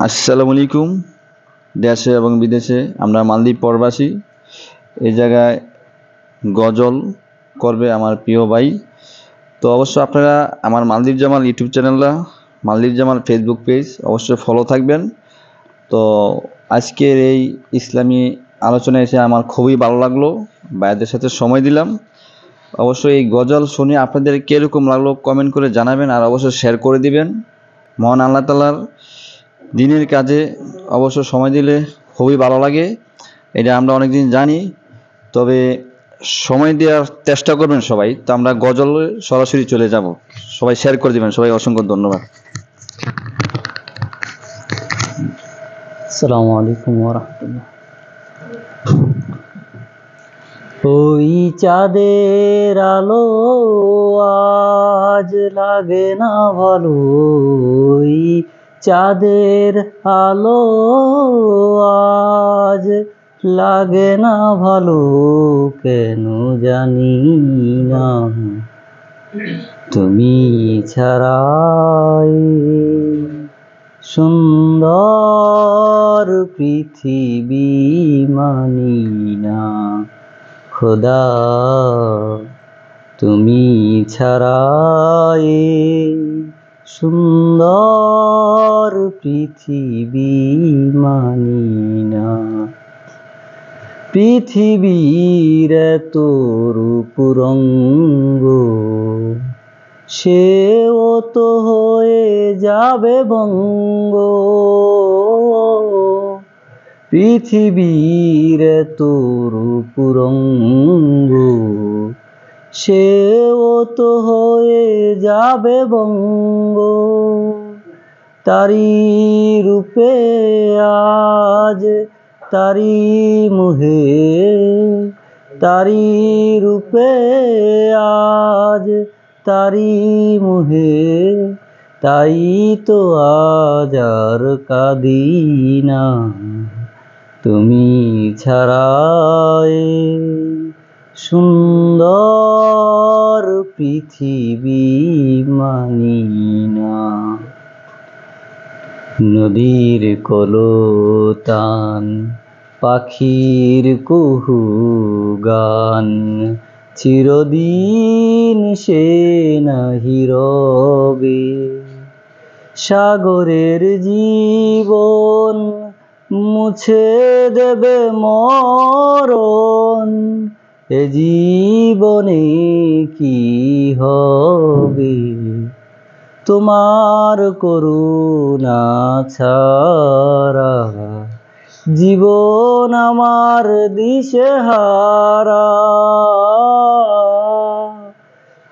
আসসালামু আলাইকুম। দেশে এবং বিদেশে আমরা মালদ্বীপ প্রবাসী। এই জায়গায় গজল করবে আমার প্রিয় ভাই। তো অবশ্যই আপনারা আমার মালদ্বীপ জামাল ইউটিউব চ্যানেলটা, মালদ্বীপ জামাল ফেসবুক পেজ অবশ্যই ফলো থাকবেন। তো আজকের এই ইসলামী আলোচনায় এসে আমার খুবই ভালো লাগলো, ভাইদের সাথে সময় দিলাম। অবশ্যই এই গজল শুনে আপনাদের কীরকম লাগলো কমেন্ট করে জানাবেন, আর অবশ্যই শেয়ার করে দিবেন। মহান আল্লাহ তাআলার দিনের কাজে অবশ্য সময় দিলে খুবই ভালো লাগে, এটা আমরা অনেকদিন জানি। তবে সময় দেওয়ার চেষ্টা করবেন সবাই। তো আমরা গজলে সরাসরি চলে যাব, সবাই শেয়ার করে দিবেন। সবাই অসংখ্য ধন্যবাদ। আসসালামু আলাইকুম ওয়া রাহমাতুল্লাহ। ওই চাঁদের আলো আজ লাগে না ভালো, ওই চাঁদের আলো আজ লাগে না ভালো, কেন জানি না, তুমি ছাড়াই সুন্দর পৃথিবী মানি না, খোদা তুমি ছাড়াই সুন্দর পৃথিবী মানি না। পৃথিবীর এত রূপ রঙ্গ সেও তো হয়ে যাবে বঙ্গ, পৃথিবীর এত রূপ রঙ্গ সেও তো হয়ে যাবে বঙ্গ, তারি রূপে আজ তারি মুহে, তারি রূপে আজ তারি মুহে, তাই তো আজ আর কাঁদি না, তুমি ছাড়াই সুন্দর পৃথিবী মানি না। নদীর কলতান পাখির কুহু গান চিরদিন সে নাহি রবে, সাগরের জীবন মুছে দেবে মরণ, এ জীবনে কি হবে, তোমার করুণা ছাড়া জীবন আমার দিশেহারা,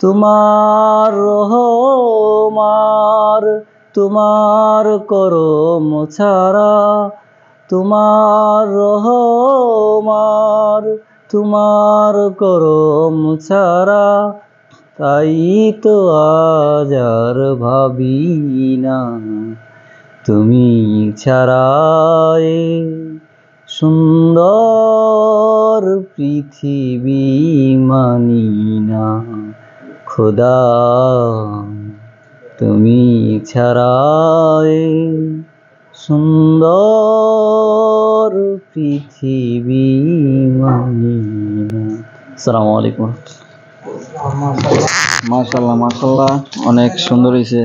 তোমার রহমার তোমার করম ছাড়া, তোমার রহমার তোমার করম ছাড়া, তাই তো আজ আর ভাবি না, তুমি ছাড়াই সুন্দর পৃথিবী মানি না, খোদা তুমি ছাড়াই সুন্দর পৃথিবী মানি না। আসসালামু আলাইকুম। মাশাআল্লাহ মাশাআল্লাহ, অনেক সুন্দর হয়েছে।